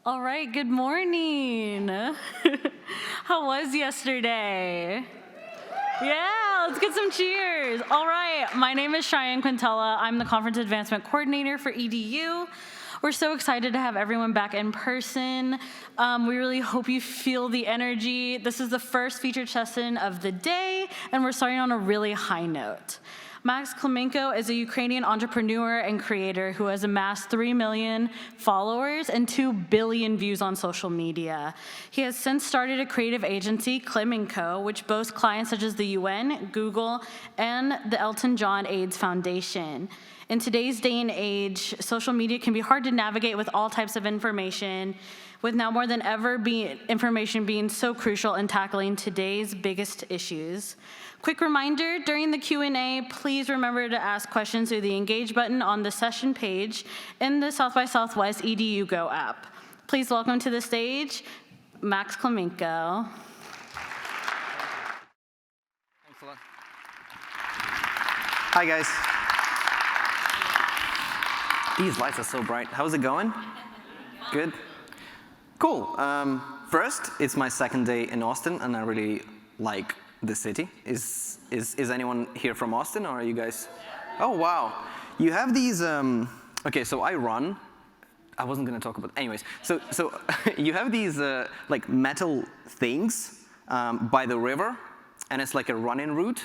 All right, good morning. How was yesterday? Yeah, let's get some cheers. All right, my name is Cheyenne Quintella. I'm the Conference Advancement Coordinator for EDU. We're so excited to have everyone back in person. We really hope you feel the energy. This is the first featured session of the day, and we're starting on a really high note. Max Klemenko is a Ukrainian entrepreneur and creator who has amassed 3 million followers and 2 billion views on social media. He has since started a creative agency, Klemenko, which boasts clients such as the UN, Google, and the Elton John AIDS Foundation. In today's day and age, social media can be hard to navigate with all types of information, with now more than ever information being so crucial in tackling today's biggest issues. Quick reminder, during the Q&A, please remember to ask questions through the Engage button on the session page in the South by Southwest EDU Go app. Please welcome to the stage, Max Klemenko. Thanks a lot. Hi, guys. These lights are so bright. How's it going? Good? Cool. First, it's my second day in Austin, and I really like the city. Is anyone here from Austin, or are you guys? Oh, wow. You have these, okay, so I run. I wasn't going to talk about, anyways. So you have these like metal things by the river, and it's like a run-in route,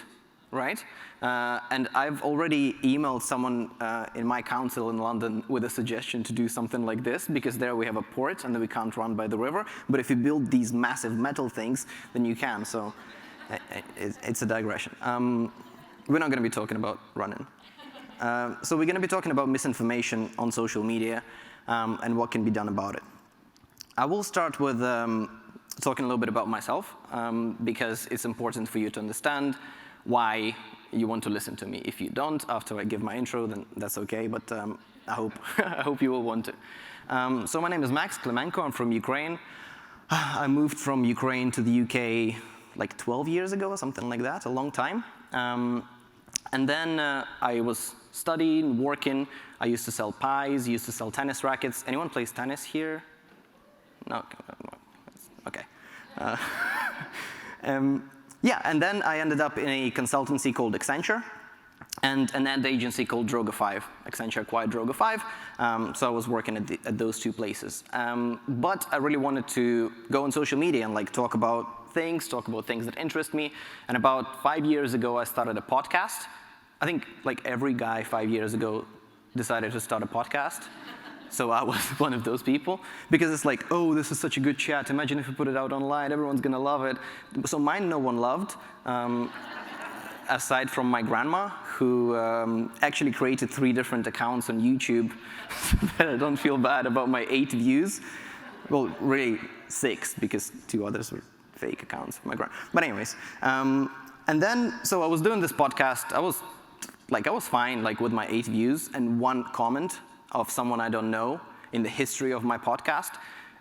right? And I've already emailed someone in my council in London with a suggestion to do something like this, because there we have a port and then we can't run by the river. But if you build these massive metal things, then you can. So it's a digression. We're not going to be talking about running. So we're going to be talking about misinformation on social media and what can be done about it. I will start with talking a little bit about myself, because it's important for you to understand why you want to listen to me. If you don't, after I give my intro, then that's okay, but I hope you will want to. So my name is Max Klemenko. I'm from Ukraine. I moved from Ukraine to the UK like 12 years ago, or something like that, a long time. And then I was studying, working. I used to sell pies, used to sell tennis rackets. Anyone plays tennis here? No? Okay. Yeah, and then I ended up in a consultancy called Accenture and an ad agency called Droga5. Accenture acquired Droga5, so I was working at those two places. But I really wanted to go on social media and like talk about things that interest me. And about 5 years ago, I started a podcast. I think like every guy 5 years ago decided to start a podcast. So I was one of those people, because it's like, oh, this is such a good chat. Imagine if we put it out online, everyone's gonna love it. So mine no one loved, aside from my grandma, who actually created 3 different accounts on YouTube, so that I don't feel bad about my 8 views. Well, really 6, because 2 others were fake accounts of my grandma. But anyways, and then, so I was doing this podcast. I was fine like with my 8 views and 1 comment of someone I don't know in the history of my podcast,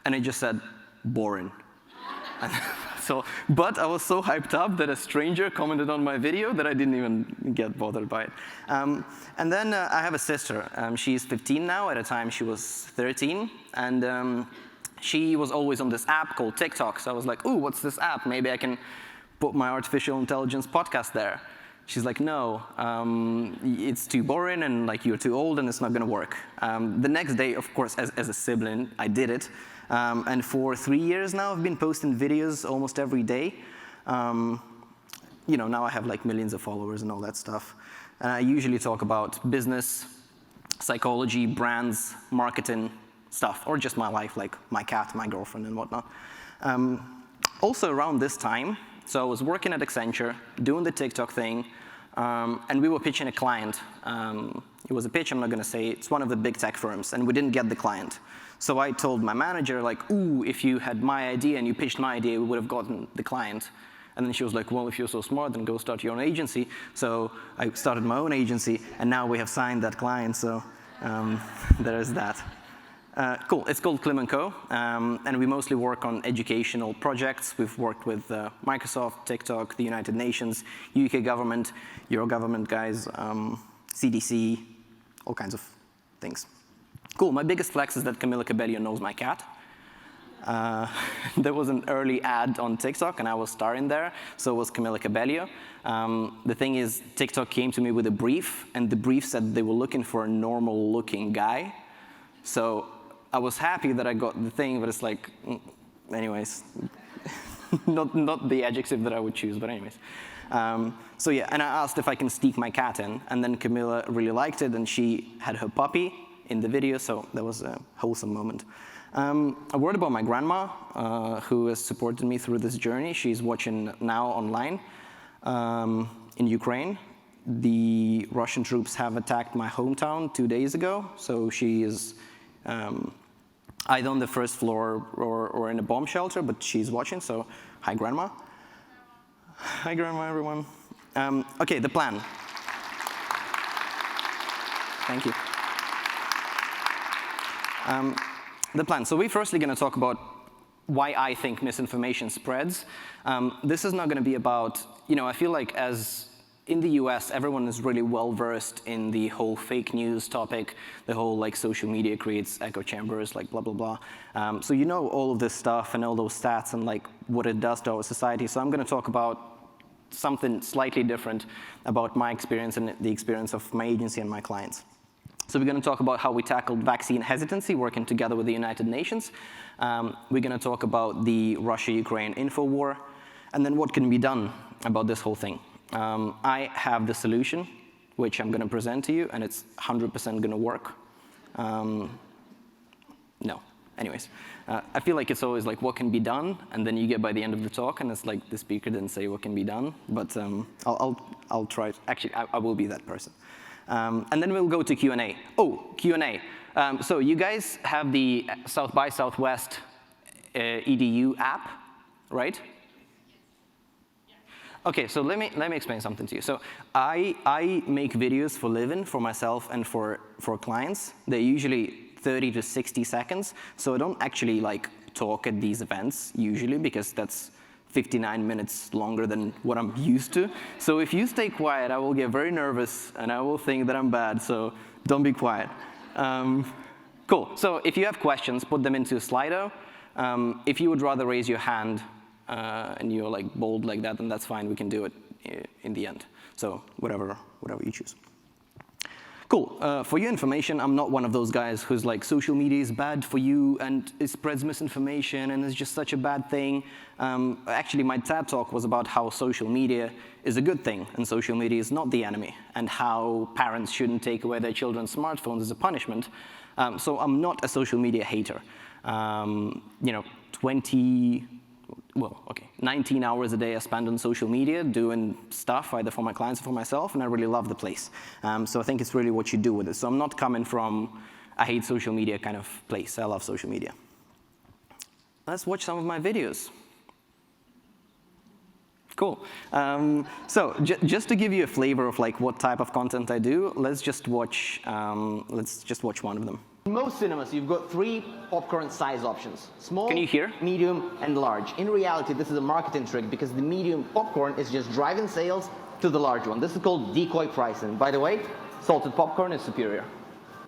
and it just said, boring. But I was so hyped up that a stranger commented on my video that I didn't even get bothered by it. And then I have a sister. She's 15 now. At a time, she was 13. And she was always on this app called TikTok. So I was like, ooh, what's this app? Maybe I can put my artificial intelligence podcast there. She's like, no, it's too boring, and like you're too old, and it's not going to work. The next day, of course, as a sibling, I did it. And for 3 years now, I've been posting videos almost every day. You know, now I have like millions of followers and all that stuff. And I usually talk about business, psychology, brands, marketing stuff, or just my life, like my cat, my girlfriend, and whatnot. Also around this time, so I was working at Accenture, doing the TikTok thing, and we were pitching a client. It was a pitch, I'm not going to say. It's one of the big tech firms, and we didn't get the client. So I told my manager, like, ooh, if you had my idea and you pitched my idea, we would have gotten the client. And then she was like, well, if you're so smart, then go start your own agency. So I started my own agency, and now we have signed that client, so there is that. Cool, it's called Klemenko, and we mostly work on educational projects. We've worked with Microsoft, TikTok, the United Nations, UK government, Euro government guys, CDC, all kinds of things. Cool, my biggest flex is that Camila Cabello knows my cat. there was an early ad on TikTok, and I was starring there, so was Camila Cabello. The thing is, TikTok came to me with a brief, and the brief said they were looking for a normal-looking guy. So I was happy that I got the thing, but it's like, anyways, not the adjective that I would choose, but anyways. So yeah, and I asked if I can sneak my cat in, and then Camila really liked it, and she had her puppy in the video, so that was a wholesome moment. A word about my grandma, who has supported me through this journey. She's watching now online in Ukraine. The Russian troops have attacked my hometown 2 days ago, so she is either on the first floor or in a bomb shelter, but she's watching, so hi, Grandma. Hi, Grandma, everyone. Okay, the plan. Thank you. The plan. So we're firstly going to talk about why I think misinformation spreads. This is not going to be about, I feel like as in the US, everyone is really well-versed in the whole fake news topic, the whole like social media creates echo chambers, like blah, blah, blah. So you know all of this stuff and all those stats and like what it does to our society. So I'm going to talk about something slightly different about my experience and the experience of my agency and my clients. So we're going to talk about how we tackled vaccine hesitancy, working together with the United Nations. We're going to talk about the Russia-Ukraine info war, and then what can be done about this whole thing. I have the solution, which I'm going to present to you, and it's 100% going to work. No. Anyways, I feel like it's always like, what can be done? And then you get by the end of the talk, and it's like the speaker didn't say what can be done. But I'll try. Actually, I will be that person. And then we'll go to Q&A. Oh, Q&A. So you guys have the South by Southwest EDU app, right? Okay, so let me explain something to you. So I make videos for living, for myself and for clients. They're usually 30 to 60 seconds. So I don't actually like talk at these events usually, because that's 59 minutes longer than what I'm used to. So if you stay quiet, I will get very nervous and I will think that I'm bad, so don't be quiet. Cool, so if you have questions, put them into Slido. If you would rather raise your hand and you're like bold like that, then that's fine, we can do it in the end. So whatever you choose. Cool, for your information, I'm not one of those guys who's like, social media is bad for you and it spreads misinformation and it's just such a bad thing. Actually, my TED talk was about how social media is a good thing and social media is not the enemy, and how parents shouldn't take away their children's smartphones as a punishment. So I'm not a social media hater. 19 hours a day I spend on social media doing stuff either for my clients or for myself, and I really love the place. So I think it's really what you do with it. So I'm not coming from I hate social media kind of place. I love social media. Let's watch some of my videos. Cool. So just to give you a flavor of like what type of content I do, let's just watch one of them. In most cinemas, you've got 3 popcorn size options: small, Can you hear? medium, and large. In reality, this is a marketing trick because the medium popcorn is just driving sales to the large one. This is called decoy pricing. By the way, salted popcorn is superior.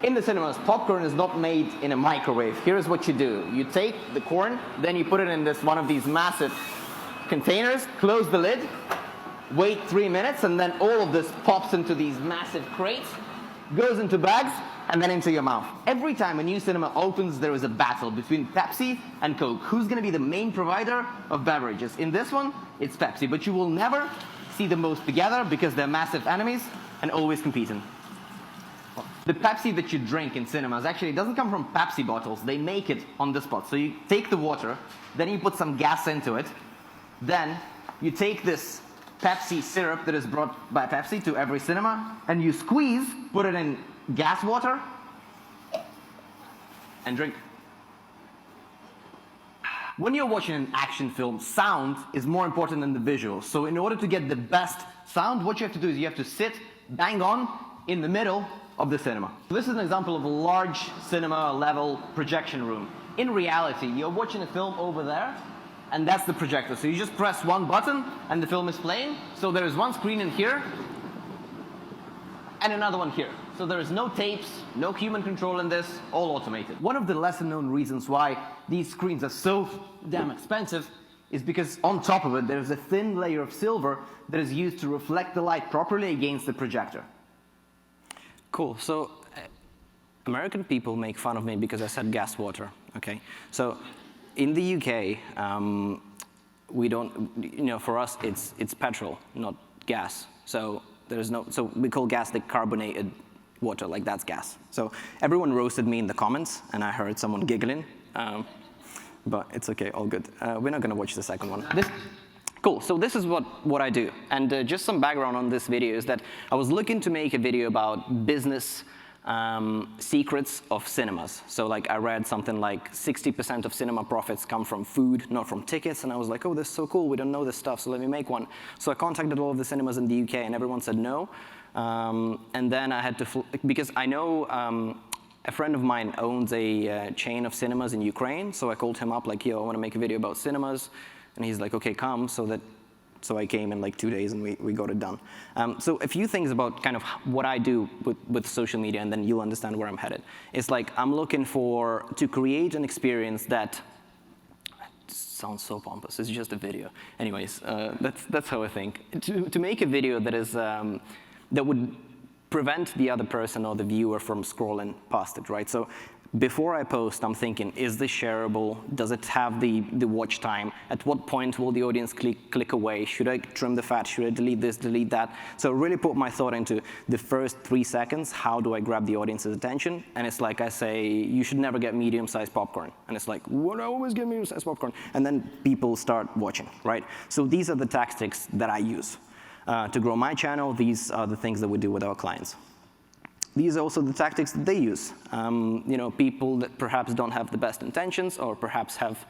In the cinemas, popcorn is not made in a microwave. Here's what you do. You take the corn, then you put it in one of these massive containers, close the lid, wait 3 minutes, and then all of this pops into these massive crates, goes into bags, and then into your mouth. Every time a new cinema opens, there is a battle between Pepsi and Coke. Who's going to be the main provider of beverages? In this one, it's Pepsi, but you will never see them both together because they're massive enemies and always competing. The Pepsi that you drink in cinemas actually doesn't come from Pepsi bottles. They make it on the spot. So you take the water, then you put some gas into it, then you take this Pepsi syrup that is brought by Pepsi to every cinema, and you squeeze, put it in gas water, and drink. When you're watching an action film, sound is more important than the visuals. So in order to get the best sound, what you have to do is you have to sit bang on in the middle of the cinema. So this is an example of a large cinema-level projection room. In reality, you're watching a film over there, and that's the projector. So you just press one button, and the film is playing. So there is one screen in here, and another one here. So there is no tapes, no human control in this, all automated. One of the lesser known reasons why these screens are so damn expensive is because on top of it, there's a thin layer of silver that is used to reflect the light properly against the projector. Cool. So American people make fun of me because I said gas water. Okay. So in the UK, we don't. For us, it's petrol, not gas. So there's no. So we call gas the carbonated water, like that's gas. So everyone roasted me in the comments, and I heard someone giggling. But it's okay, all good. We're not going to watch the second one. Cool, so this is what I do. And just some background on this video is that I was looking to make a video about business secrets of cinemas. So like I read something like 60% of cinema profits come from food, not from tickets. And I was like, oh, this is so cool. We don't know this stuff, so let me make one. So I contacted all of the cinemas in the UK, and everyone said no. And then I had to, because I know a friend of mine owns a chain of cinemas in Ukraine, so I called him up like, yo, I want to make a video about cinemas. And he's like, okay, come. So I came in like 2 days, and we got it done. So a few things about kind of what I do with social media, and then you'll understand where I'm headed. It's like I'm looking to create an experience that sounds so pompous. It's just a video. Anyways, that's how I think. To make a video that is that would prevent the other person or the viewer from scrolling past it, right? So before I post, I'm thinking, is this shareable? Does it have the watch time? At what point will the audience click away? Should I trim the fat? Should I delete this, delete that? So really put my thought into the first 3 seconds. How do I grab the audience's attention? And it's like I say, you should never get medium-sized popcorn. And it's like, what? I always get medium-sized popcorn. And then people start watching, right? So these are the tactics that I use. To grow my channel, these are the things that we do with our clients. These are also the tactics that they use. People that perhaps don't have the best intentions, or perhaps have,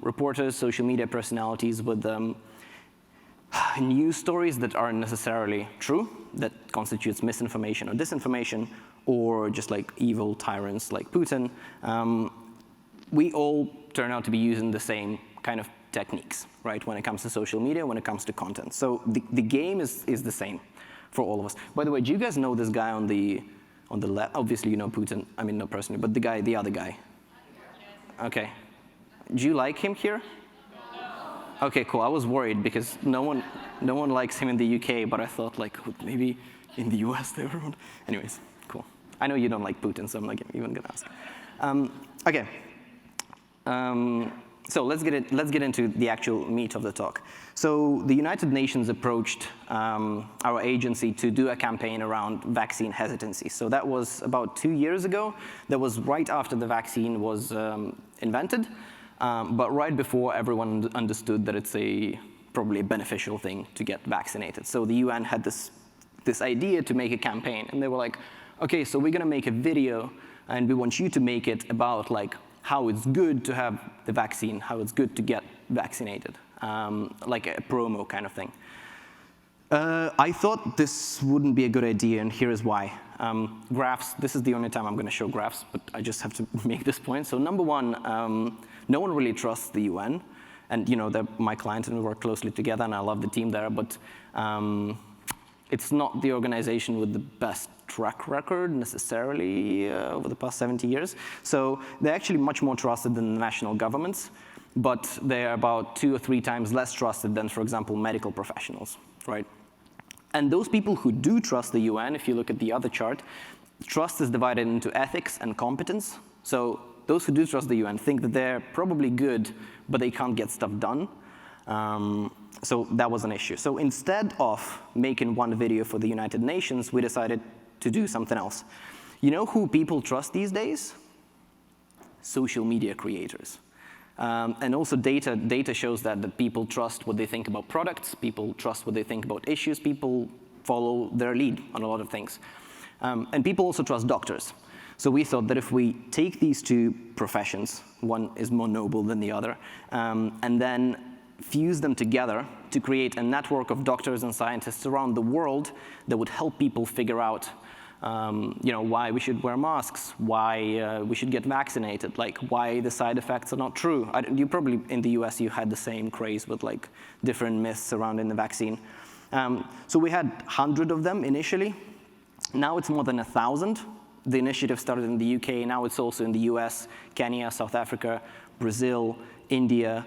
reporters, social media personalities with news stories that aren't necessarily true, that constitutes misinformation or disinformation, or just like evil tyrants like Putin. We all turn out to be using the same kind of techniques, right? When it comes to social media, when it comes to content. So the game is the same for all of us. By the way, do you guys know this guy on the left? Obviously, you know Putin. I mean, not personally, but the other guy. Okay. Do you like him here? Okay, cool. I was worried because no one likes him in the UK, but I thought like maybe in the US everyone. Anyways, cool. I know you don't like Putin, so I'm not even gonna ask. Okay. So let's get into the actual meat of the talk. So the United Nations approached our agency to do a campaign around vaccine hesitancy. So that was about 2 years ago. That was right after the vaccine was invented, but right before everyone understood that it's probably a beneficial thing to get vaccinated. So the UN had this idea to make a campaign, and they were like, okay, so we're gonna make a video, and we want you to make it about like how it's good to have the vaccine, how it's good to get vaccinated, like a promo kind of thing. I thought this wouldn't be a good idea, and here is why. Graphs, this is the only time I'm going to show graphs, but I just have to make this point. So number one, no one really trusts the UN, and they're my client, and we work closely together, and I love the team there, but it's not the organization with the best track record necessarily over the past 70 years. So they're actually much more trusted than the national governments, but they're about 2 or 3 times less trusted than, for example, medical professionals, right? And those people who do trust the UN, if you look at the other chart, trust is divided into ethics and competence. So those who do trust the UN think that they're probably good, but they can't get stuff done. So that was an issue. So instead of making one video for the United Nations, we decided to do something else. You know who people trust these days? Social media creators. And also data shows that people trust what they think about products, people trust what they think about issues, people follow their lead on a lot of things. And people also trust doctors. So we thought that if we take these 2 professions, one is more noble than the other, and then fuse them together to create a network of doctors and scientists around the world that would help people figure out why we should wear masks, why we should get vaccinated, like why the side effects are not true. You probably, in the US, you had the same craze with like different myths surrounding the vaccine. So we had 100 of them initially. Now it's more than 1,000. The initiative started in the UK, now it's also in the US, Kenya, South Africa, Brazil, India,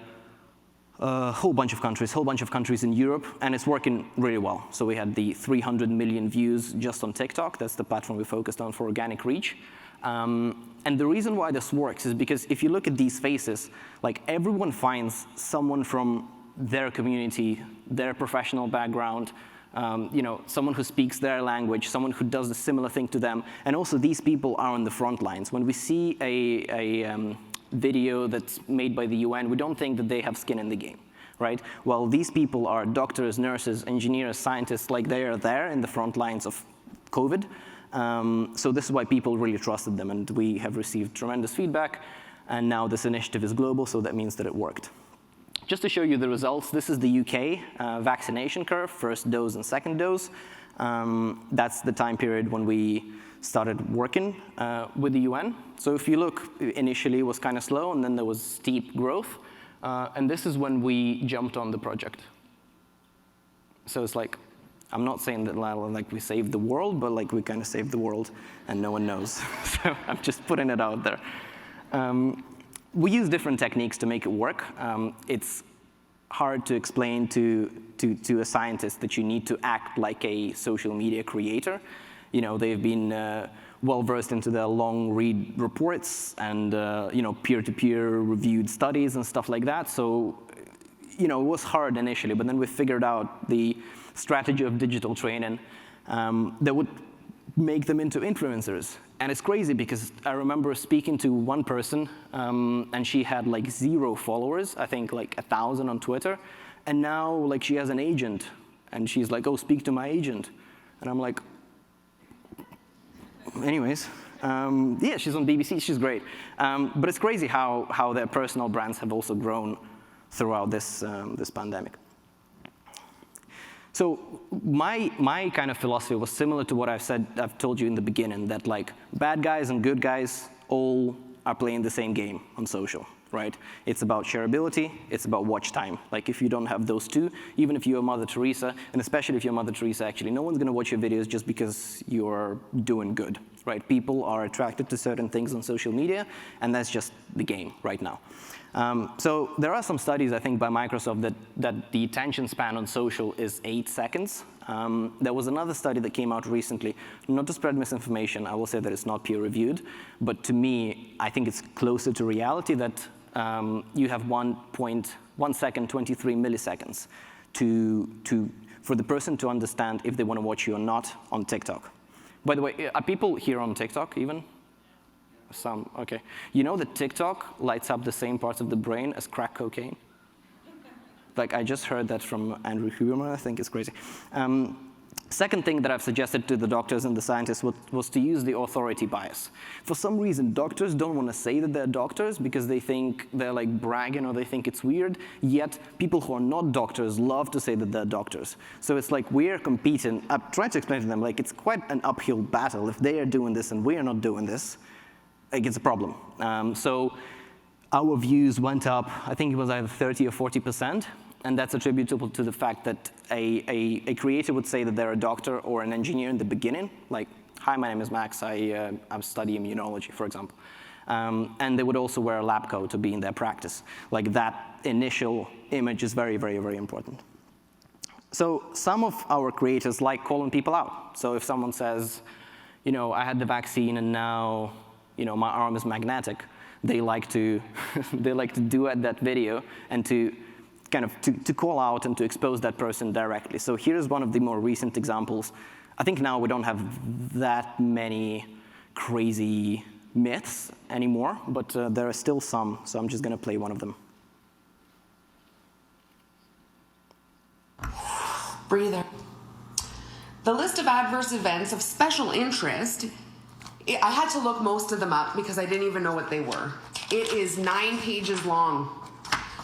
a whole bunch of countries in Europe, and it's working really well. So we had the 300 million views just on TikTok. That's the platform we focused on for organic reach. And the reason why this works is because if you look at these faces, like everyone finds someone from their community, their professional background, someone who speaks their language, someone who does a similar thing to them, and also these people are on the front lines. When we see a video that's made by the UN, we don't think that they have skin in the game, right? Well, these people are doctors, nurses, engineers, scientists, like they are there in the front lines of COVID. So this is why people really trusted them, and we have received tremendous feedback, and now this initiative is global, so that means that it worked. Just to show you the results, this is the UK vaccination curve, first dose and second dose. That's the time period when we started working with the UN. So if you look, initially it was kind of slow, and then there was steep growth. And this is when we jumped on the project. So it's like, I'm not saying that like we saved the world, but like we kind of saved the world, and no one knows. So I'm just putting it out there. We use different techniques to make it work. It's hard to explain to a scientist that you need to act like a social media creator. They've been well-versed into the long-read reports and peer-to-peer reviewed studies and stuff like that. So it was hard initially, but then we figured out the strategy of digital training that would make them into influencers. And it's crazy because I remember speaking to one person, and she had like 0 followers, I think like 1,000 on Twitter, and now like she has an agent, and she's like, oh, speak to my agent. And I'm like, anyways, yeah, she's on BBC, she's great. But it's crazy how their personal brands have also grown throughout this pandemic. So my kind of philosophy was similar to what I've told you in the beginning, that like bad guys and good guys all are playing the same game on social, right? It's about shareability, it's about watch time. Like if you don't have those two, even if you're Mother Teresa, and especially if you're Mother Teresa, actually, no one's gonna watch your videos just because you're doing good, right? People are attracted to certain things on social media, and that's just the game right now. So there are some studies, I think, by Microsoft that the attention span on social is 8 seconds. There was another study that came out recently, not to spread misinformation, I will say that it's not peer-reviewed, but to me, I think it's closer to reality that you have 1 second, 23 milliseconds for the person to understand if they want to watch you or not on TikTok. By the way, are people here on TikTok even? Some, okay. You know that TikTok lights up the same parts of the brain as crack cocaine? Like, I just heard that from Andrew Huberman, I think it's crazy. Second thing that I've suggested to the doctors and the scientists was to use the authority bias. For some reason, doctors don't want to say that they're doctors because they think they're like bragging or they think it's weird, yet people who are not doctors love to say that they're doctors. So it's like we're competing. I'm trying to explain to them, like it's quite an uphill battle. If they are doing this and we are not doing this, like it's a problem. So our views went up, I think it was either 30 or 40%, and that's attributable to the fact that a creator would say that they're a doctor or an engineer in the beginning, like, hi, my name is Max, I study immunology, for example. And they would also wear a lab coat to be in their practice. Like that initial image is very, very, very important. So some of our creators like calling people out. So if someone says, I had the vaccine and now, my arm is magnetic, they like to duet that video and to kind of to call out and to expose that person directly. So here's one of the more recent examples. I think now we don't have that many crazy myths anymore, but there are still some, so I'm just going to play one of them. Breather. The list of adverse events of special interest, I had to look most of them up because I didn't even know what they were. It is 9 pages long.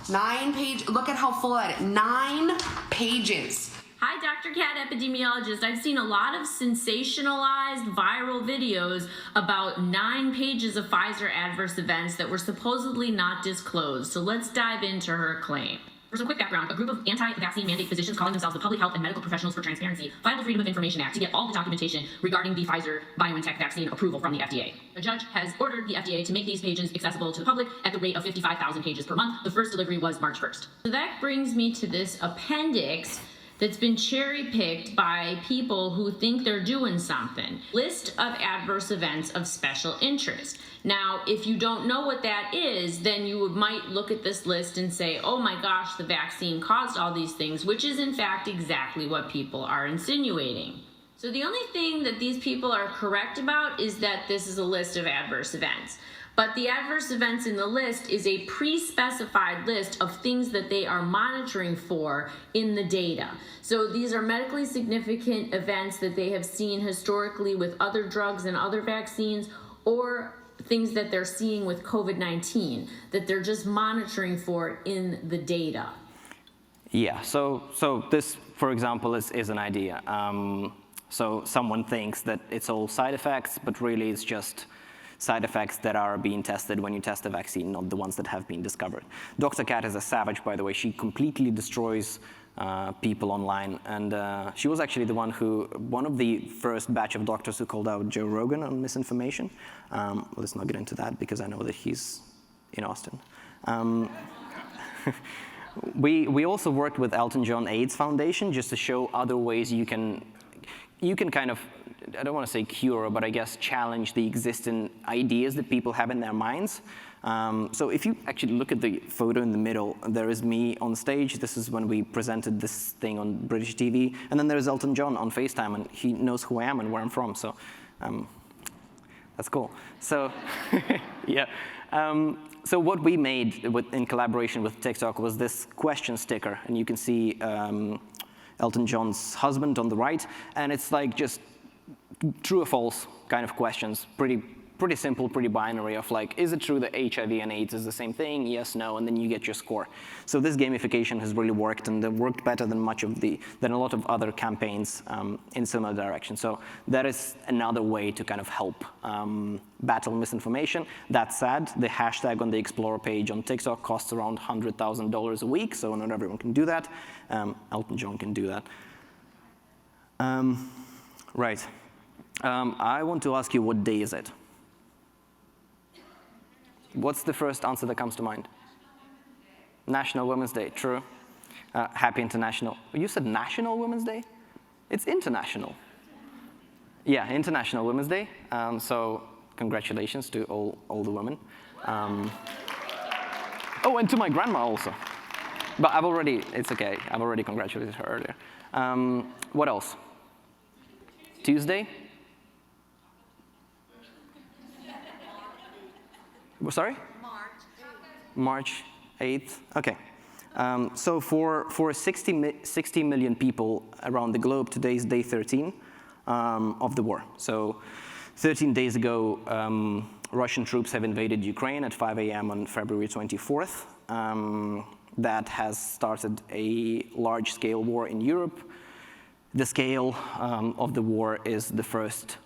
9 pages, look at how full that is, 9 pages. Hi, Dr. Cat, epidemiologist. I've seen a lot of sensationalized viral videos about 9 pages of Pfizer adverse events that were supposedly not disclosed. So let's dive into her claim. For some quick background, a group of anti-vaccine mandate physicians calling themselves the Public Health and Medical Professionals for Transparency filed the Freedom of Information Act to get all the documentation regarding the Pfizer-BioNTech vaccine approval from the FDA. A judge has ordered the FDA to make these pages accessible to the public at the rate of 55,000 pages per month. The first delivery was March 1st. So that brings me to this appendix that's been cherry-picked by people who think they're doing something. List of adverse events of special interest. Now, if you don't know what that is, then you might look at this list and say, oh my gosh, the vaccine caused all these things, which is in fact exactly what people are insinuating. So the only thing that these people are correct about is that this is a list of adverse events. But the adverse events in the list is a pre-specified list of things that they are monitoring for in the data. So these are medically significant events that they have seen historically with other drugs and other vaccines, or things that they're seeing with COVID-19 that they're just monitoring for in the data. Yeah, so this, for example, is an idea. So someone thinks that it's all side effects, but really it's just side effects that are being tested when you test a vaccine, not the ones that have been discovered. Dr. Kat is a savage, by the way. She completely destroys people online. And she was actually one of the first batch of doctors who called out Joe Rogan on misinformation. Let's not get into that because I know that he's in Austin. We also worked with Elton John AIDS Foundation just to show other ways you can kind of, I don't want to say cure, but I guess challenge the existing ideas that people have in their minds. So if you actually look at the photo in the middle, there is me on stage. This is when we presented this thing on British TV. And then there's Elton John on FaceTime, and he knows who I am and where I'm from. So that's cool. So yeah. So what we made in collaboration with TikTok was this question sticker. And you can see Elton John's husband on the right. And it's like just true or false kind of questions, pretty simple, pretty binary of like, is it true that HIV and AIDS is the same thing? Yes, no, and then you get your score. So this gamification has really worked, and it worked better than than a lot of other campaigns in similar direction. So that is another way to kind of help battle misinformation. That said, the hashtag on the Explorer page on TikTok costs around $100,000 a week, so not everyone can do that. Elton John can do that. Right. I want to ask you, what day is it? What's the first answer that comes to mind? National Women's Day, true. Happy International. You said National Women's Day? It's international. Yeah, International Women's Day. So congratulations to all the women. Oh, and to my grandma also. But it's okay. I've already congratulated her earlier. What else? Tuesday? Sorry? March 8th. Okay. So for 60 million people around the globe, today is day 13 of the war. So 13 days ago, Russian troops have invaded Ukraine at 5 a.m. on February 24th. That has started a large-scale war in Europe. The scale of the war is the first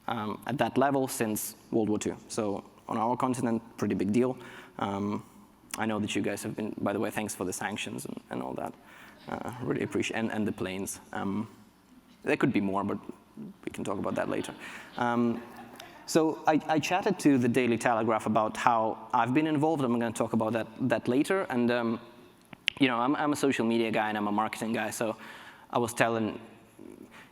at that level since World War II. So on our continent, pretty big deal. I know that you guys have been, by the way, thanks for the sanctions and all that. Really appreciate, and the planes. There could be more, but we can talk about that later. So I chatted to the Daily Telegraph about how I've been involved. I'm going to talk about that later. And you know, I'm a social media guy and I'm a marketing guy. So I was telling,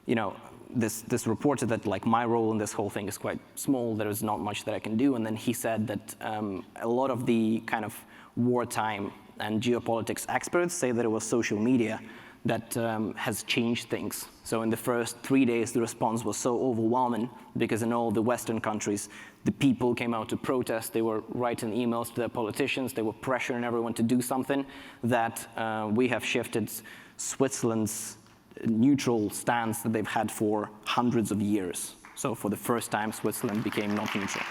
you know, this reporter that like my role in this whole thing is quite small. There is not much that I can do. And then he said that a lot of the kind of wartime and geopolitics experts say that it was social media that has changed things. So in the first 3 days, the response was so overwhelming because in all the Western countries, the people came out to protest. They were writing emails to their politicians. They were pressuring everyone to do something, that we have shifted Switzerland's neutral stance that they've had for hundreds of years. So for the first time, Switzerland became not neutral.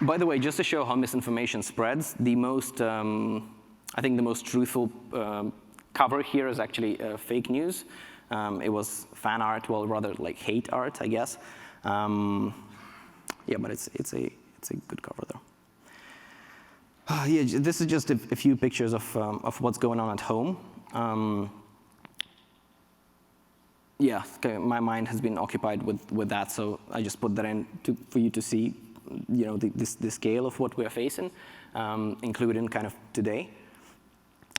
By the way, just to show how misinformation spreads, the most, I think the most truthful cover here is actually fake news. It was fan art, well, rather like hate art, I guess. Yeah, but it's a good cover though. Yeah, this is just a few pictures of what's going on at home. Yeah, okay, my mind has been occupied with that, so I just put that in for you to see, you know, the scale of what we're facing, including kind of today.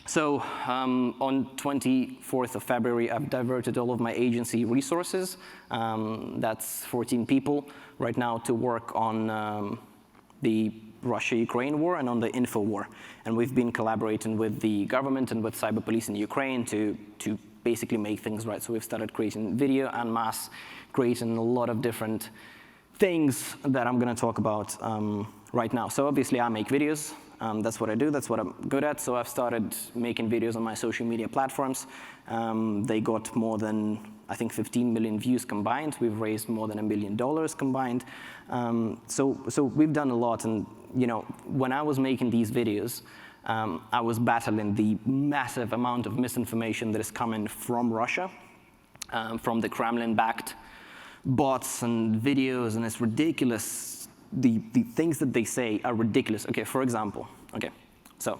So on 24th of February, I've diverted all of my agency resources, that's 14 people right now, to work on the Russia-Ukraine war and on the info war. And we've been collaborating with the government and with cyber police in Ukraine to basically make things right. So we've started creating video en masse, creating a lot of different things that I'm going to talk about right now. So obviously I make videos. That's what I do. That's what I'm good at. So I've started making videos on my social media platforms. They got more than, I think, 15 million views combined. We've raised more than $1 million combined. So we've done a lot. And you know, when I was making these videos, I was battling the massive amount of misinformation that is coming from Russia, from the Kremlin-backed bots and videos, and it's ridiculous. The things that they say are ridiculous. Okay, for example, so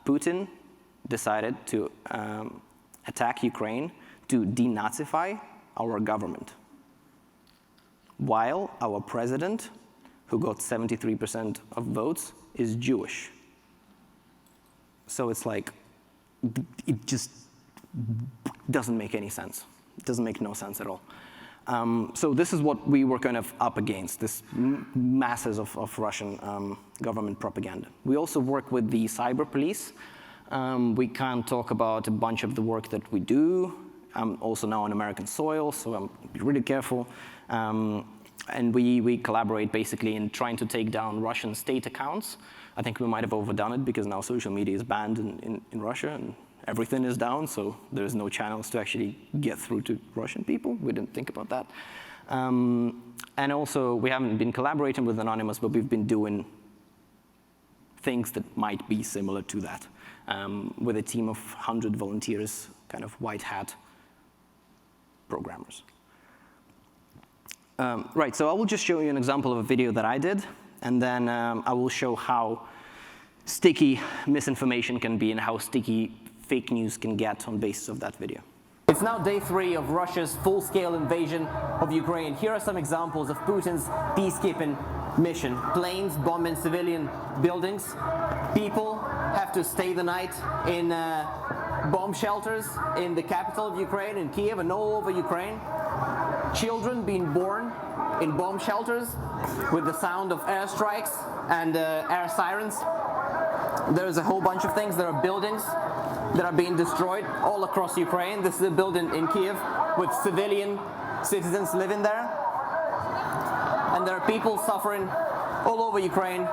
Putin decided to attack Ukraine to denazify our government, while our president, who got 73% of votes, is Jewish. So it's like, it just doesn't make any sense. It doesn't make no sense at all. So this is what we were kind of up against, this masses of Russian government propaganda. We also work with the cyber police. We can't talk about a bunch of the work that we do. I'm also now on American soil, so I'm really careful. And we collaborate basically in trying to take down Russian state accounts. I think we might have overdone it because now social media is banned in Russia and everything is down, so there's no channels to actually get through to Russian people. We didn't think about that. And also, we haven't been collaborating with Anonymous, but we've been doing things that might be similar to that with a team of 100 volunteers, kind of white hat programmers. Right, so I will just show you an example of a video that I did, and then I will show how sticky misinformation can be and how sticky fake news can get on basis of that video. It's now day 3 of Russia's full-scale invasion of Ukraine. Here are some examples of Putin's peacekeeping mission. Planes bombing civilian buildings. People have to stay the night in bomb shelters in the capital of Ukraine, in Kiev, and all over Ukraine. Children being born in bomb shelters with the sound of airstrikes and air sirens. There's a whole bunch of things. There are buildings that are being destroyed all across Ukraine. This is a building in Kiev with civilian citizens living there. And there are people suffering all over Ukraine.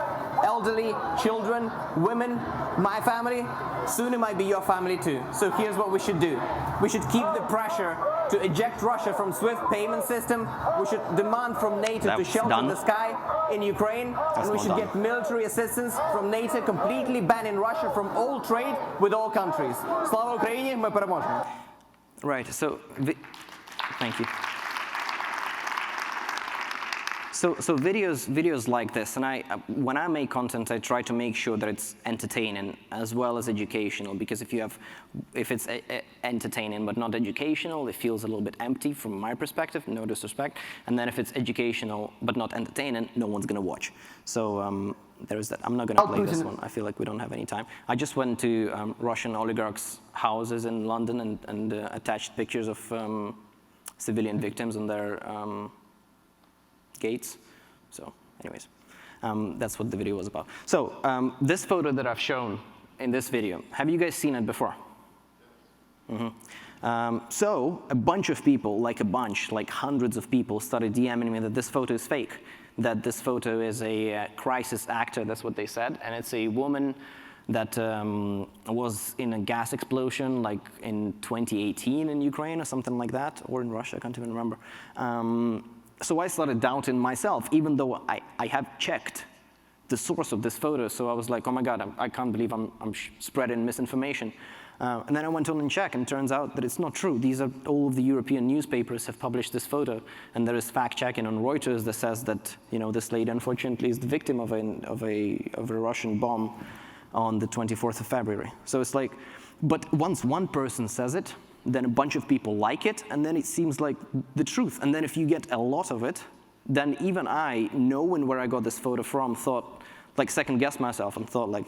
Elderly, children, women, my family. Soon it might be your family too. So here's what we should do. We should keep the pressure to eject Russia from SWIFT payment system. We should demand from NATO to shelter the sky in Ukraine. And we should get military assistance from NATO, completely banning Russia from all trade with all countries. Slava Ukraini, мы переможемо. Right, so, thank you. So videos like this, and when I make content, I try to make sure that it's entertaining as well as educational, because if it's entertaining but not educational, it feels a little bit empty from my perspective, no disrespect. And then if it's educational but not entertaining, no one's gonna watch. So there's that. I'm not gonna play this one. I feel like we don't have any time. I just went to Russian oligarchs' houses in London and attached pictures of civilian victims on their gates. So anyways, that's what the video was about. So this photo that I've shown in this video, have you guys seen it before? Mm-hmm. So a bunch of people, like hundreds of people, started DMing me that this photo is fake, that this photo is a crisis actor, that's what they said, and it's a woman that was in a gas explosion like in 2018 in Ukraine or something like that, or in Russia, I can't even remember. So I started doubting myself, even though I have checked the source of this photo. So I was like, oh my God, I can't believe I'm spreading misinformation. And then I went on and checked, and it turns out that it's not true. All of the European newspapers have published this photo, and there is fact-checking on Reuters that says that this lady, unfortunately, is the victim of a Russian bomb on the 24th of February. So it's like, but once one person says it, then a bunch of people like it, and then it seems like the truth. And then if you get a lot of it, then even I, knowing where I got this photo from, thought, like second-guessed myself and thought like,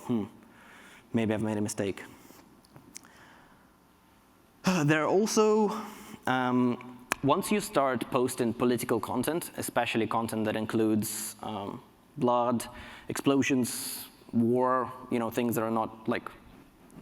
maybe I've made a mistake. There are also, once you start posting political content, especially content that includes blood, explosions, war, things that are not like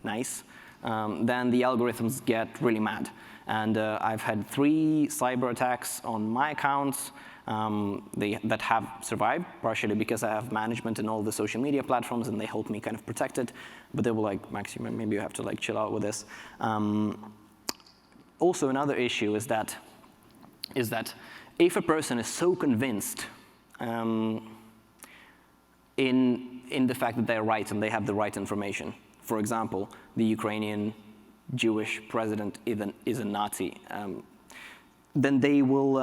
nice, then the algorithms get really mad. And I've had 3 cyber attacks on my accounts that have survived, partially because I have management in all the social media platforms and they help me kind of protect it. But they were like, Max, maybe you have to like chill out with this. Also, another issue is that if a person is so convinced in the fact that they're right and they have the right information, for example, the Ukrainian Jewish president is a Nazi, then they will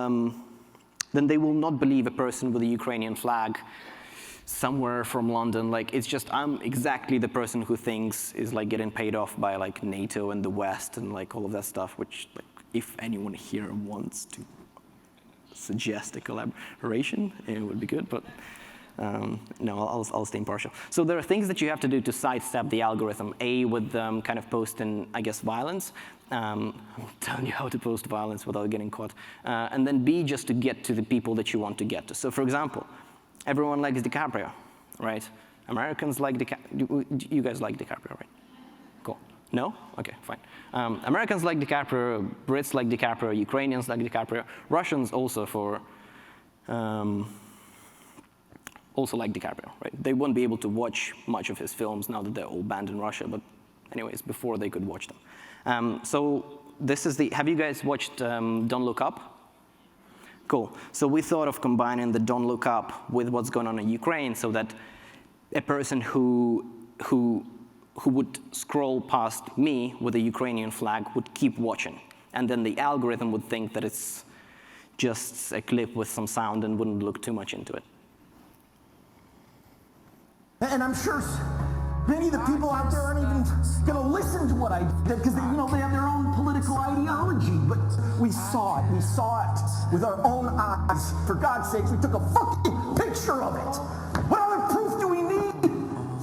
not believe a person with a Ukrainian flag somewhere from London. Like, it's just, I'm exactly the person who thinks is like getting paid off by like NATO and the West and like all of that stuff, which like, if anyone here wants to suggest a collaboration, it would be good, but no, I'll stay impartial. So there are things that you have to do to sidestep the algorithm. A, with kind of posting, I guess, violence. I'm telling you how to post violence without getting caught. And then B, just to get to the people that you want to get to. So for example, everyone likes DiCaprio, right? Americans like DiCaprio. You guys like DiCaprio, right? Cool. No? Okay, fine. Americans like DiCaprio, Brits like DiCaprio, Ukrainians like DiCaprio, Russians also also like DiCaprio, right? They won't be able to watch much of his films now that they're all banned in Russia, but anyways, before they could watch them. So this is have you guys watched Don't Look Up? Cool. So we thought of combining the Don't Look Up with what's going on in Ukraine so that a person who would scroll past me with a Ukrainian flag would keep watching. And then the algorithm would think that it's just a clip with some sound and wouldn't look too much into it. And I'm sure many of the people out there aren't even going to listen to what I did because they have their own political ideology. But we saw it with our own eyes. For God's sakes, we took a fucking picture of it. What other proof do we need?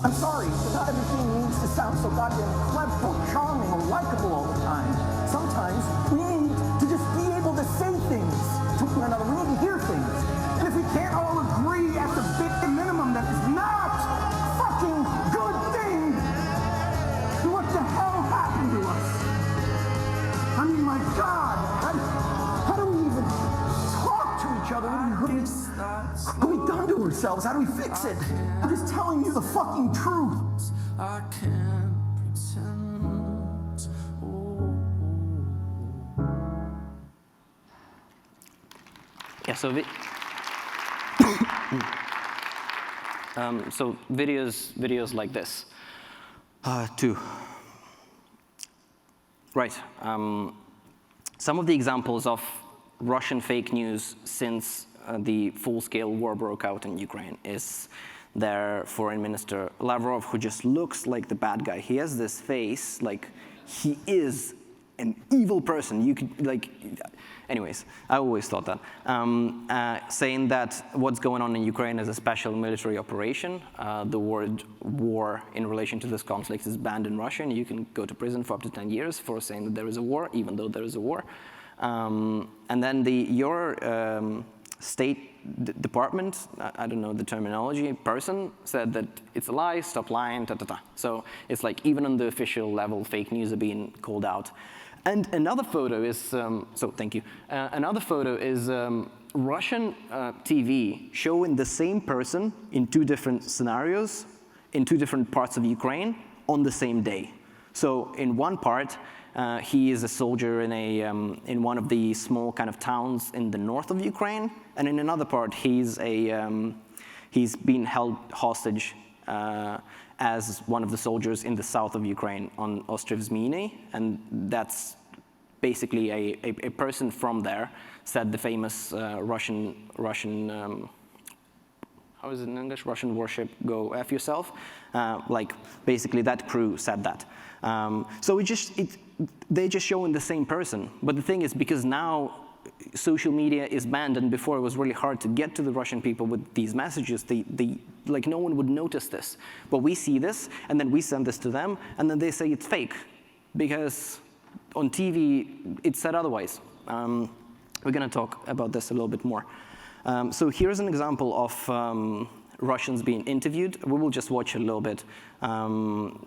I'm sorry, but not everything needs to sound so goddamn clever, or charming, or likable all the time. Sometimes we need to just be able to say things to one another. We need to hear things. And if we can't all agree at the big minimum that is not a fucking good thing, then what the hell happened to us? I mean, my God, how do we even talk to each other? What have we done to ourselves? How do we fix it? I'm just telling you the fucking truth. I can't pretend. Yeah, so videos like this. Two. Right. Some of the examples of Russian fake news since the full-scale war broke out in Ukraine is their foreign minister Lavrov, who just looks like the bad guy. He has this face like he is an evil person. You could anyways, I always thought that. Saying that what's going on in Ukraine is a special military operation. The word war in relation to this conflict is banned in Russia, and you can go to prison for up to 10 years for saying that there is a war, even though there is a war. And then your State Department, I don't know the terminology, person said that it's a lie, stop lying, So it's like even on the official level, fake news are being called out. And another photo is, so thank you. Another photo is Russian TV showing the same person in 2 different scenarios, in 2 different parts of Ukraine on the same day. So in one part, he is a soldier in one of the small kind of towns in the north of Ukraine, and in another part, he's been held hostage as one of the soldiers in the south of Ukraine on Ostrivzmyny, and that's basically a person from there said the famous Russian how is it in English? Russian worship, go F yourself. Like, basically that crew said that. So they're just showing the same person. But the thing is, because now social media is banned, and before it was really hard to get to the Russian people with these messages, like no one would notice this. But we see this, and then we send this to them, and then they say it's fake, because on TV it's said otherwise. We're going to talk about this a little bit more. So here's an example of Russians being interviewed. We will just watch a little bit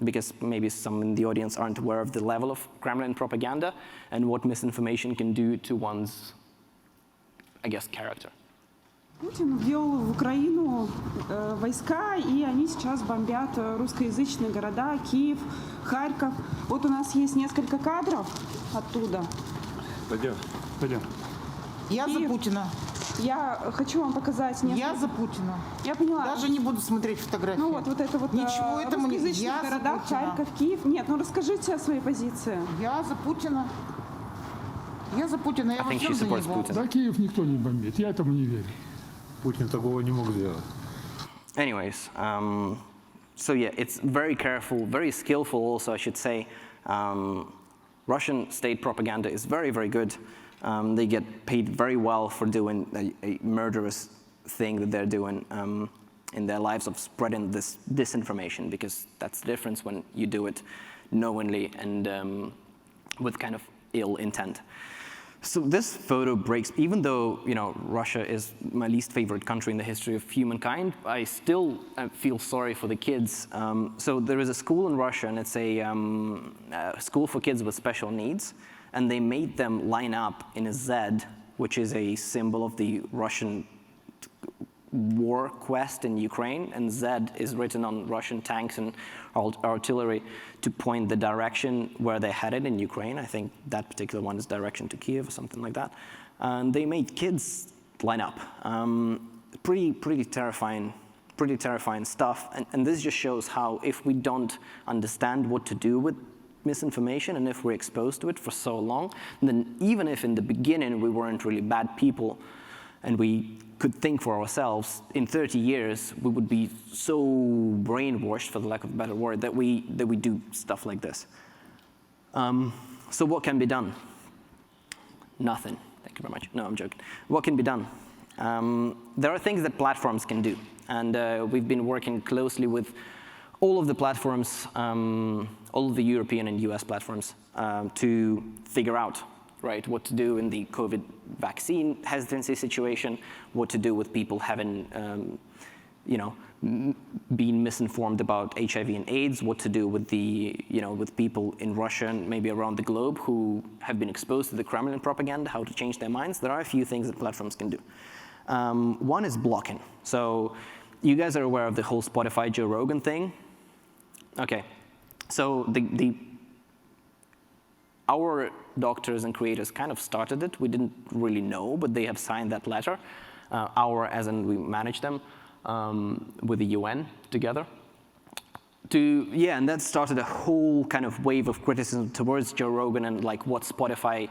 because maybe some in the audience aren't aware of the level of Kremlin propaganda and what misinformation can do to one's, I guess, character. Путин ввел в Украину войска, и они сейчас бомбят русскоязычные города, Киев, Харьков. Вот у нас есть несколько кадров оттуда. Пойдем. Я за Путина. Я хочу вам показать несколько. Я за Путина. Я поняла. Даже не буду смотреть фотографии. Ну вот это вот Ничего этому не... русскоязычных городах, Харьков, Киев. Нет, ну расскажите о своей позиции. Я за Путина. Я за Путина. Я во всем за него. Да, Киев никто не бомбит. Я этому не верю. Путин такого не мог сделать. Anyways, so yeah, it's very careful, very skillful also, I should say. Russian state propaganda is very, very good. They get paid very well for doing a murderous thing that they're doing in their lives of spreading this disinformation, because that's the difference when you do it knowingly and with kind of ill intent. So this photo breaks, even though Russia is my least favorite country in the history of humankind, I still feel sorry for the kids. So there is a school in Russia, and it's a school for kids with special needs, and they made them line up in a Z, which is a symbol of the Russian war quest in Ukraine, and Z is written on Russian tanks and artillery to point the direction where they're headed in Ukraine. I think that particular one is direction to Kiev or something like that. And they made kids line up. Pretty terrifying stuff. And this just shows how if we don't understand what to do with misinformation, and if we're exposed to it for so long, then even if in the beginning we weren't really bad people and we could think for ourselves, in 30 years we would be so brainwashed, for the lack of a better word, that we do stuff like this. So what can be done? Nothing. Thank you very much. No, I'm joking. What can be done? There are things that platforms can do, and we've been working closely with all of the platforms, all of the European and US platforms, to figure out what to do in the COVID vaccine hesitancy situation, what to do with people having, being misinformed about HIV and AIDS, what to do with with people in Russia and maybe around the globe who have been exposed to the Kremlin propaganda, how to change their minds. There are a few things that platforms can do. One is blocking. So you guys are aware of the whole Spotify Joe Rogan thing? Okay, so our doctors and creators kind of started it. We didn't really know, but they have signed that letter. Our, as in we manage them with the UN together. And that started a whole kind of wave of criticism towards Joe Rogan and like what Spotify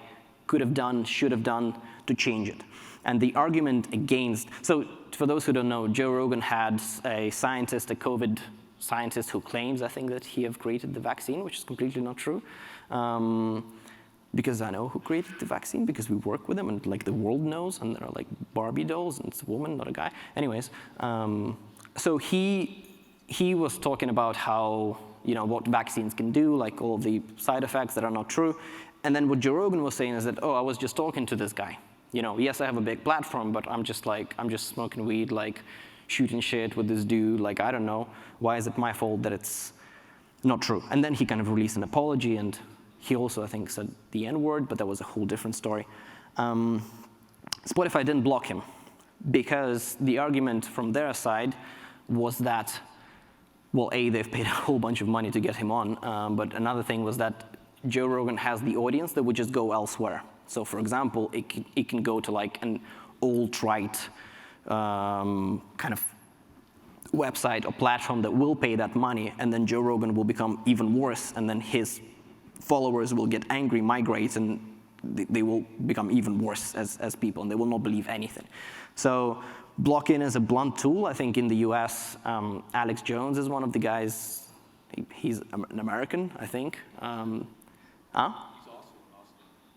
could have done, should have done to change it. And the argument against, so for those who don't know, Joe Rogan had a scientist, a COVID scientist who claims, I think, that he have created the vaccine, which is completely not true. Because I know who created the vaccine, because we work with them, and like the world knows, and there are like Barbie dolls, and it's a woman, not a guy. Anyways, so he was talking about how, what vaccines can do, like all the side effects that are not true. And then what Joe Rogan was saying is that, I was just talking to this guy. Yes, I have a big platform, but I'm just smoking weed, like shooting shit with this dude, like, I don't know, why is it my fault that it's not true? And then he kind of released an apology, and he also, I think, said the N-word, but that was a whole different story. Spotify didn't block him because the argument from their side was that, well, A, they've paid a whole bunch of money to get him on, but another thing was that Joe Rogan has the audience that would just go elsewhere. So, for example, it can go to like an alt-right kind of website or platform that will pay that money, and then Joe Rogan will become even worse, and then his followers will get angry, migrate, and they will become even worse as people, and they will not believe anything. So block-in is a blunt tool. I think in the US, Alex Jones is one of the guys. He's an American, I think.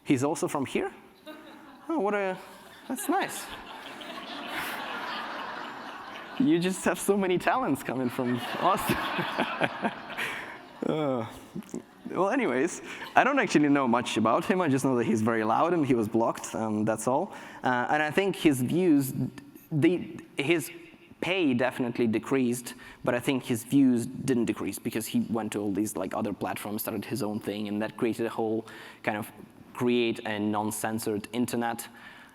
He's also from here? Oh, that's nice. You just have so many talents coming from Austin. Well, anyways, I don't actually know much about him. I just know that he's very loud and he was blocked, that's all. And I think his views, his pay definitely decreased, but I think his views didn't decrease because he went to all these like other platforms, started his own thing, and that created a whole kind of create a non-censored internet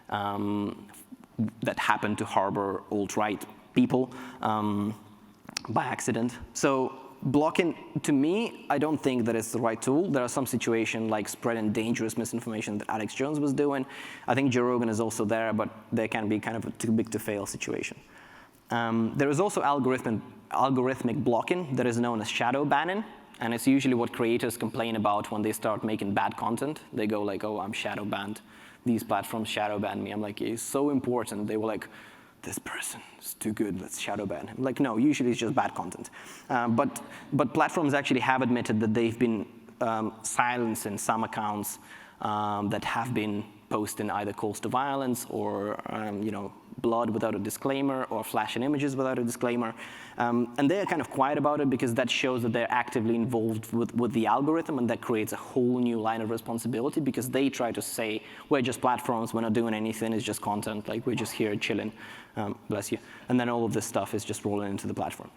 that happened to harbor alt-right people by accident. So blocking, to me, I don't think that it's the right tool. There are some situations like spreading dangerous misinformation that Alex Jones was doing. I think Joe Rogan is also there, but there can be kind of a too big to fail situation. There is also algorithmic blocking that is known as shadow banning, and it's usually what creators complain about when they start making bad content. They go like, oh, I'm shadow banned. These platforms shadow ban me. I'm like, it's so important. They were like, this person is too good, let's shadow ban him. Like, no, usually it's just bad content. But platforms actually have admitted that they've been silencing some accounts that have been posting either calls to violence or blood without a disclaimer or flashing images without a disclaimer. And they're kind of quiet about it because that shows that they're actively involved with the algorithm, and that creates a whole new line of responsibility because they try to say, we're just platforms, we're not doing anything, it's just content, like we're just here chilling, bless you. And then all of this stuff is just rolling into the platform.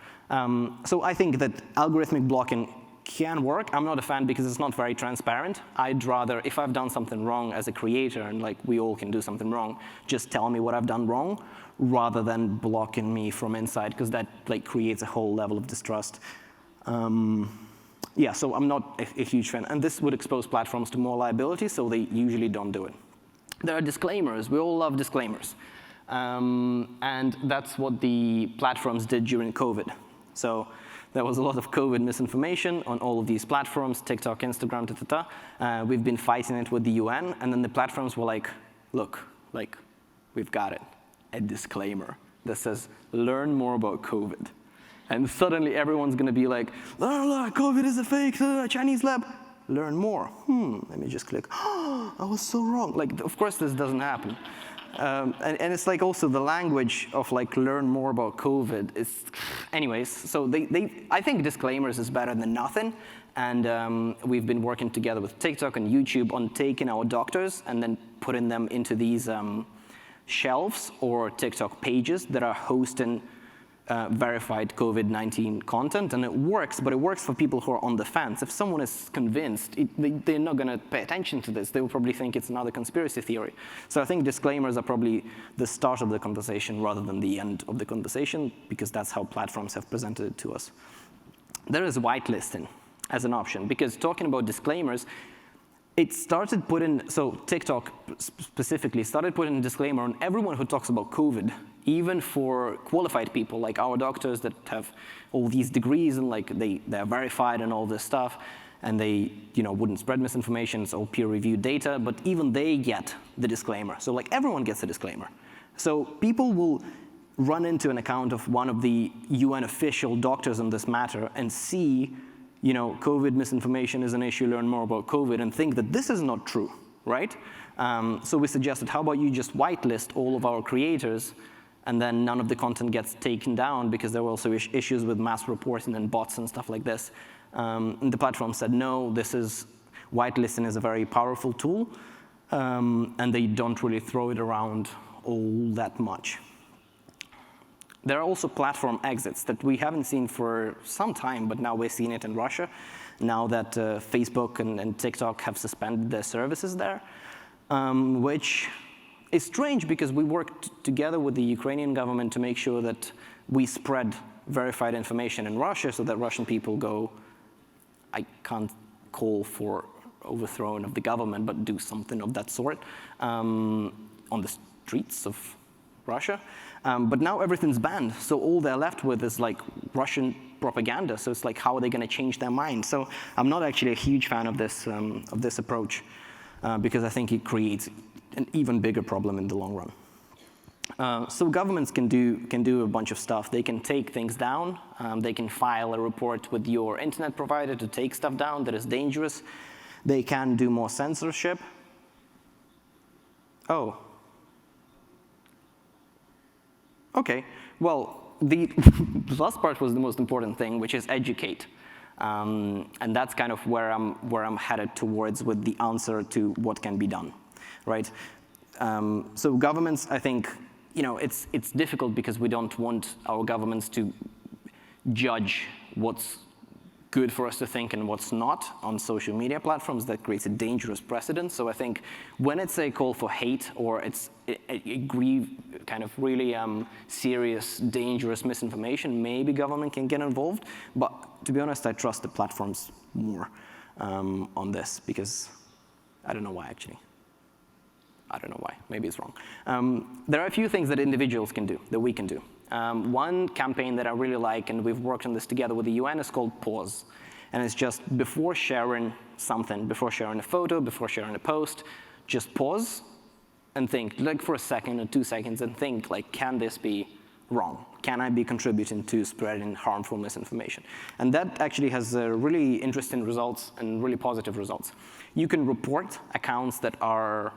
So I think that algorithmic blocking can work. I'm not a fan because it's not very transparent. I'd rather, if I've done something wrong as a creator, and like we all can do something wrong, just tell me what I've done wrong, rather than blocking me from inside, because that like creates a whole level of distrust. Yeah, so I'm not a huge fan. And this would expose platforms to more liability, so they usually don't do it. There are disclaimers. We all love disclaimers. And that's what the platforms did during COVID. So there was a lot of COVID misinformation on all of these platforms, TikTok, Instagram, We've been fighting it with the UN, and then the platforms were like, look, like, we've got it. A disclaimer that says, learn more about COVID. And suddenly everyone's gonna be like, COVID is a fake Chinese lab. Learn more. Let me just click. Oh, I was so wrong. Like, of course this doesn't happen. And it's like also the language of like learn more about COVID is, anyways, so I think disclaimers is better than nothing. And we've been working together with TikTok and YouTube on taking our doctors and then putting them into these shelves or TikTok pages that are hosting verified COVID-19 content, and it works, but it works for people who are on the fence. If someone is convinced, they're not going to pay attention to this. They will probably think it's another conspiracy theory. So I think disclaimers are probably the start of the conversation rather than the end of the conversation, because that's how platforms have presented it to us. There is whitelisting as an option, because talking about disclaimers, it started putting, so TikTok specifically started putting a disclaimer on everyone who talks about COVID, even for qualified people like our doctors that have all these degrees and like they're verified and all this stuff, and they wouldn't spread misinformation, it's all peer-reviewed data, but even they get the disclaimer. So like everyone gets a disclaimer. So people will run into an account of one of the UN official doctors on this matter and see COVID misinformation is an issue, learn more about COVID, and think that this is not true, right? So we suggested, how about you just whitelist all of our creators, and then none of the content gets taken down, because there were also issues with mass reporting and bots and stuff like this. And the platform said, no, whitelisting is a very powerful tool, and they don't really throw it around all that much. There are also platform exits that we haven't seen for some time, but now we're seeing it in Russia, now that Facebook and TikTok have suspended their services there, which is strange because we worked together with the Ukrainian government to make sure that we spread verified information in Russia so that Russian people go, I can't call for overthrow of the government, but do something of that sort on the streets of Russia. But now everything's banned, so all they're left with is like Russian propaganda. So it's like, how are they going to change their mind? So I'm not actually a huge fan of this approach because I think it creates an even bigger problem in the long run. So governments can do a bunch of stuff. They can take things down. They can file a report with your internet provider to take stuff down that is dangerous. They can do more censorship. Oh. Okay, well, the last part was the most important thing, which is educate. And that's kind of where I'm headed towards with the answer to what can be done, right? So governments, I think, it's difficult because we don't want our governments to judge what's good for us to think and what's not on social media platforms. That creates a dangerous precedent. So I think when it's a call for hate or it's a kind of really serious, dangerous misinformation, maybe government can get involved. But to be honest, I trust the platforms more on this because I don't know why, actually. I don't know why. Maybe it's wrong. There are a few things that individuals can do, that we can do. One campaign that I really like, and we've worked on this together with the UN, is called Pause. And it's just before sharing something, before sharing a photo, before sharing a post, just pause and think, like for a second or 2 seconds, and think, like, can this be wrong? Can I be contributing to spreading harmful misinformation? And that actually has really interesting results and really positive results. You can report accounts that are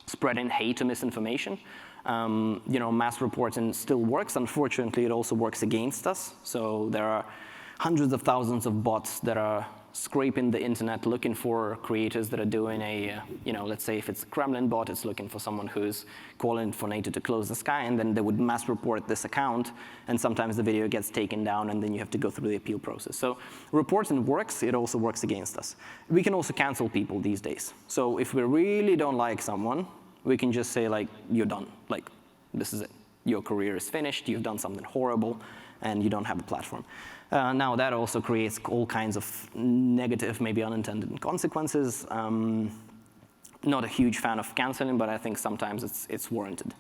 spreading hate or misinformation. Mass reporting still works. Unfortunately, it also works against us. So there are hundreds of thousands of bots that are scraping the internet looking for creators that are doing let's say if it's a Kremlin bot, it's looking for someone who's calling for NATO to close the sky, and then they would mass report this account, and sometimes the video gets taken down, and then you have to go through the appeal process. So reporting works, it also works against us. We can also cancel people these days. So if we really don't like someone, we can just say, like, you're done. Like, this is it. Your career is finished. You've done something horrible, and you don't have a platform. Now, that also creates all kinds of negative, maybe unintended consequences. Not a huge fan of canceling, but I think sometimes it's warranted.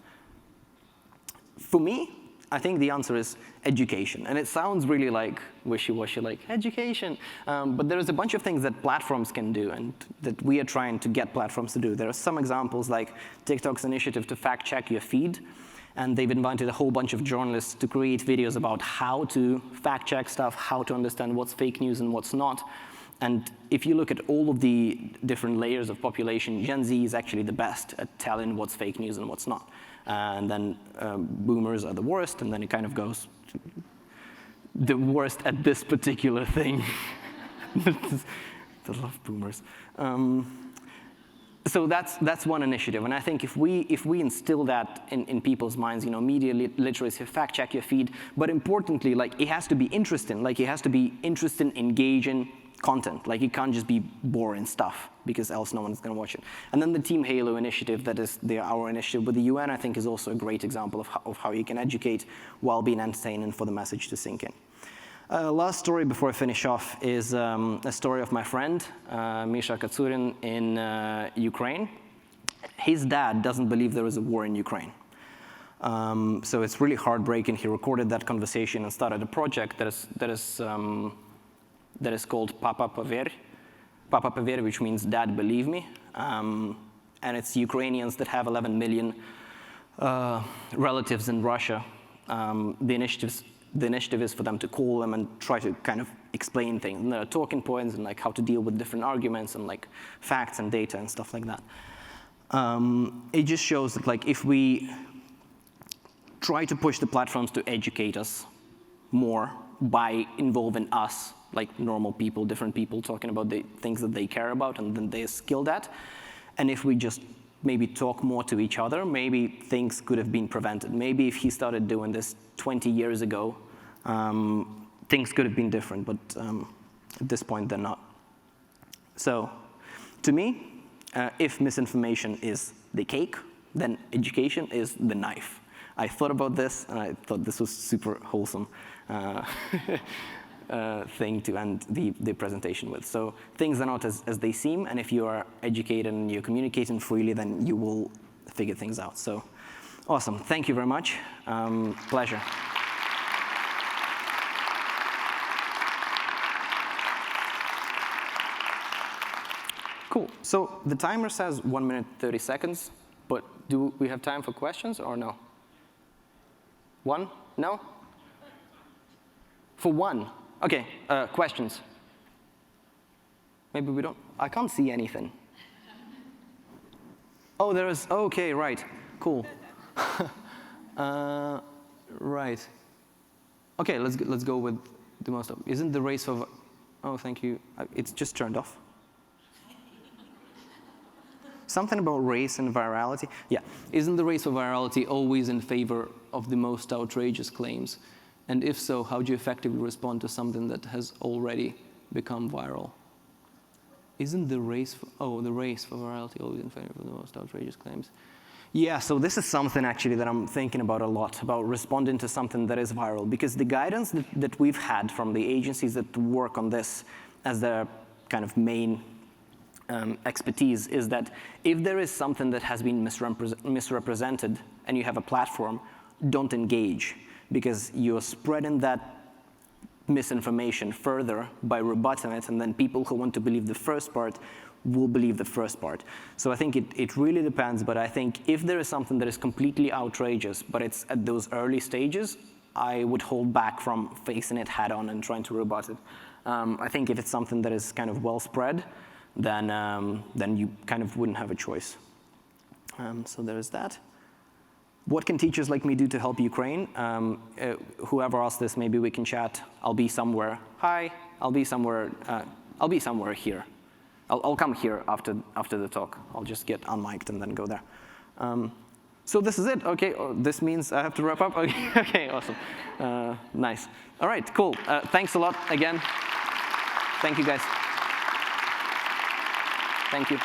For me, I think the answer is education. And it sounds really like wishy-washy, like education. But there's a bunch of things that platforms can do and that we are trying to get platforms to do. There are some examples like TikTok's initiative to fact-check your feed. And they've invited a whole bunch of journalists to create videos about how to fact-check stuff, how to understand what's fake news and what's not. And if you look at all of the different layers of population, Gen Z is actually the best at telling what's fake news and what's not. And then boomers are the worst, and then it kind of goes to the worst at this particular thing. I love boomers. So that's one initiative, and I think if we instill that in people's minds, media literacy, fact check your feed, but importantly, like, it has to be interesting, like, it has to be interesting, engaging content, like, it can't just be boring stuff because else no one's going to watch it. And then the Team Halo initiative, that is our initiative with the UN, I think is also a great example of how you can educate while being entertaining for the message to sink in. Last story before I finish off is a story of my friend, Misha Katsurin, in Ukraine. His dad doesn't believe there is a war in Ukraine. So it's really heartbreaking. He recorded that conversation and started a project that is called Papa Pover, which means Dad Believe Me. And it's Ukrainians that have 11 million relatives in Russia. The initiative is for them to call them and try to kind of explain things. And there are talking points and like how to deal with different arguments and like facts and data and stuff like that. It just shows that, like, if we try to push the platforms to educate us more by involving us, like normal people, different people, talking about the things that they care about and then they're skilled at, and if we just maybe talk more to each other, maybe things could have been prevented. Maybe if he started doing this 20 years ago, things could have been different, but at this point, they're not. So to me, if misinformation is the cake, then education is the knife. I thought about this, and I thought this was super wholesome thing to end the presentation with. So things are not as they seem, and if you are educated and you're communicating freely, then you will figure things out. So Awesome. Thank you very much. Pleasure. Cool. So the timer says 1 minute 30 seconds, but do we have time for questions or no? One? No? For one? Okay, questions. Maybe we don't, I can't see anything. Oh, there is, okay, right, cool. Right. Okay, let's go with the most, isn't the race for, oh, thank you, it's just turned off. Something about race and virality. Yeah, isn't the race for virality always in favor of the most outrageous claims? And if so, how do you effectively respond to something that has already become viral? Isn't the race for virality always in favor of the most outrageous claims? Yeah, so this is something actually that I'm thinking about a lot, about responding to something that is viral, because the guidance that we've had from the agencies that work on this as their kind of main expertise is that if there is something that has been misrepresented and you have a platform, don't engage, because you're spreading that misinformation further by rebutting it, and then people who want to believe the first part will believe the first part. So I think it really depends, but I think if there is something that is completely outrageous, but it's at those early stages, I would hold back from facing it head on and trying to rebut it. I think if it's something that is kind of well spread, then you kind of wouldn't have a choice. So there is that. What can teachers like me do to help Ukraine? Whoever asked this, maybe we can chat. I'll be somewhere. Hi, I'll be somewhere here. I'll come here after the talk. I'll just get unmiked and then go there. So this is it. Okay, this means I have to wrap up. Okay, okay, awesome. Nice. All right, cool. Thanks a lot again. Thank you, guys. Thank you.